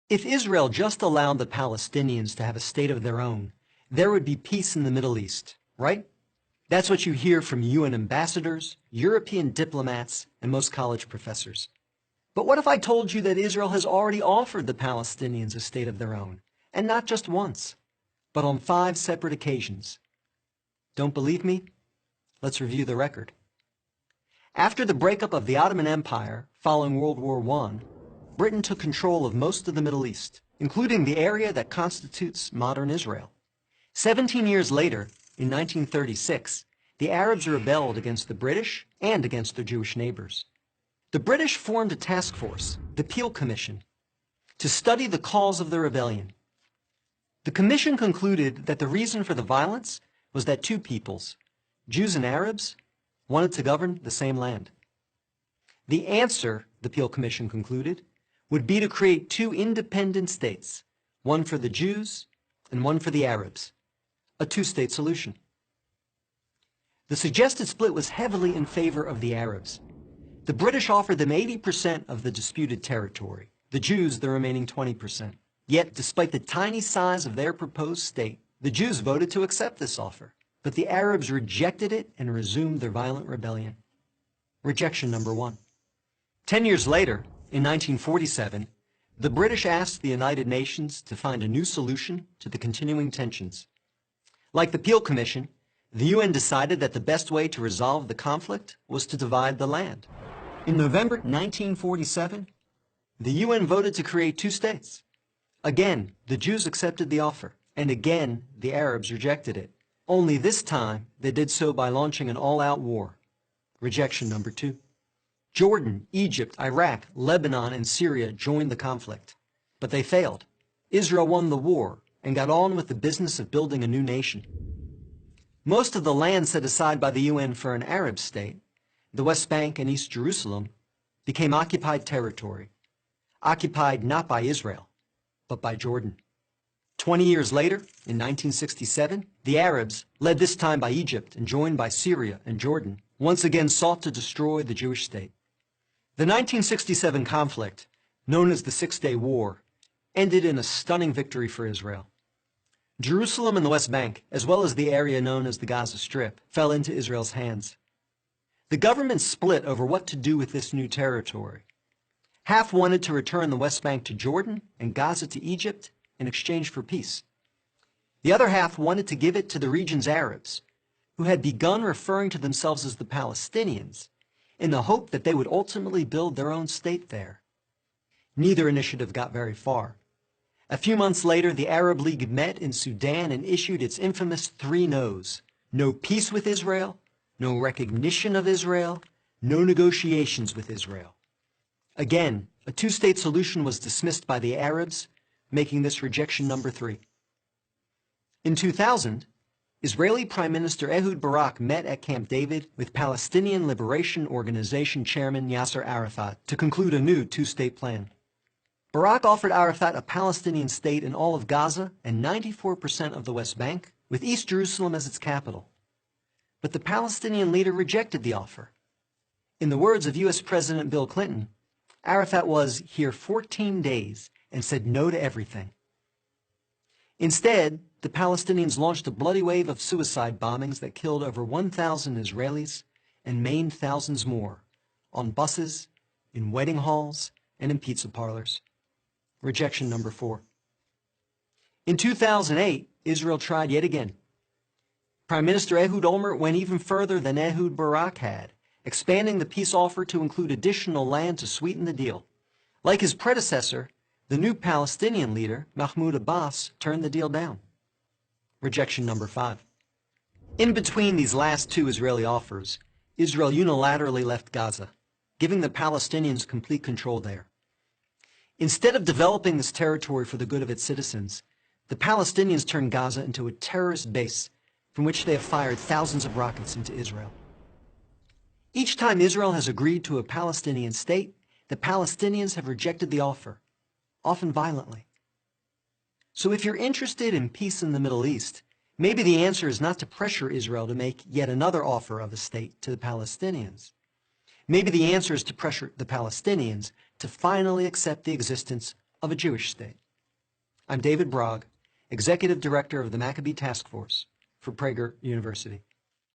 If Israel just allowed the Palestinians to have a state of their own, there would be peace in the Middle East, right? That's what you hear from UN ambassadors, European diplomats, and most college professors. But what if I told you that Israel has already offered the Palestinians a state of their own, and not just once, but on 5 separate occasions? Don't believe me? Let's review the record. After the breakup of the Ottoman Empire following World War I, Britain took control of most of the Middle East, including the area that constitutes modern Israel. 17 years later, in 1936, the Arabs rebelled against the British and against their Jewish neighbors. The British formed a task force, the Peel Commission, to study the cause of the rebellion. The commission concluded that the reason for the violence was that 2 peoples, Jews and Arabs, wanted to govern the same land. The answer, the Peel Commission concluded, would be to create 2 independent states, one for the Jews and one for the Arabs, a 2-state solution. The suggested split was heavily in favor of the Arabs. The British offered them 80% of the disputed territory, the Jews the remaining 20%. Yet, despite the tiny size of their proposed state, the Jews voted to accept this offer, but the Arabs rejected it and resumed their violent rebellion. Rejection number 1. 10 years later, in 1947, the British asked the United Nations to find a new solution to the continuing tensions. Like the Peel Commission, the UN decided that the best way to resolve the conflict was to divide the land. In November 1947, the UN voted to create 2 states. Again, the Jews accepted the offer, and again, the Arabs rejected it. Only this time, they did so by launching an all-out war. Rejection number 2. Jordan, Egypt, Iraq, Lebanon, and Syria joined the conflict, but they failed. Israel won the war and got on with the business of building a new nation. Most of the land set aside by the UN for an Arab state, the West Bank and East Jerusalem, became occupied territory, occupied not by Israel, but by Jordan. 20 years later, in 1967, the Arabs, led this time by Egypt and joined by Syria and Jordan, once again sought to destroy the Jewish state. The 1967 conflict, known as the 6-Day War, ended in a stunning victory for Israel. Jerusalem and the West Bank, as well as the area known as the Gaza Strip, fell into Israel's hands. The government split over what to do with this new territory. Half wanted to return the West Bank to Jordan and Gaza to Egypt in exchange for peace. The other half wanted to give it to the region's Arabs, who had begun referring to themselves as the Palestinians, in the hope that they would ultimately build their own state there. Neither initiative got very far. A few months later, the Arab League met in Sudan and issued its infamous 3 no's. No peace with Israel, no recognition of Israel, no negotiations with Israel. Again, a 2-state solution was dismissed by the Arabs, making this rejection number 3. In 2000, Israeli Prime Minister Ehud Barak met at Camp David with Palestinian Liberation Organization Chairman Yasser Arafat to conclude a new 2-state plan. Barak offered Arafat a Palestinian state in all of Gaza and 94% of the West Bank, with East Jerusalem as its capital. But the Palestinian leader rejected the offer. In the words of U.S. President Bill Clinton, Arafat was here 14 days and said no to everything. Instead, the Palestinians launched a bloody wave of suicide bombings that killed over 1,000 Israelis and maimed thousands more, on buses, in wedding halls, and in pizza parlors. Rejection number 4. In 2008, Israel tried yet again. Prime Minister Ehud Olmert went even further than Ehud Barak had, expanding the peace offer to include additional land to sweeten the deal. Like his predecessor, the new Palestinian leader, Mahmoud Abbas, turned the deal down. Rejection number 5. In between these last 2 Israeli offers, Israel unilaterally left Gaza, giving the Palestinians complete control there. Instead of developing this territory for the good of its citizens, the Palestinians turned Gaza into a terrorist base from which they have fired thousands of rockets into Israel. Each time Israel has agreed to a Palestinian state, the Palestinians have rejected the offer, often violently. So if you're interested in peace in the Middle East, maybe the answer is not to pressure Israel to make yet another offer of a state to the Palestinians. Maybe the answer is to pressure the Palestinians to finally accept the existence of a Jewish state. I'm David Brog, Executive Director of the Maccabee Task Force for Prager University.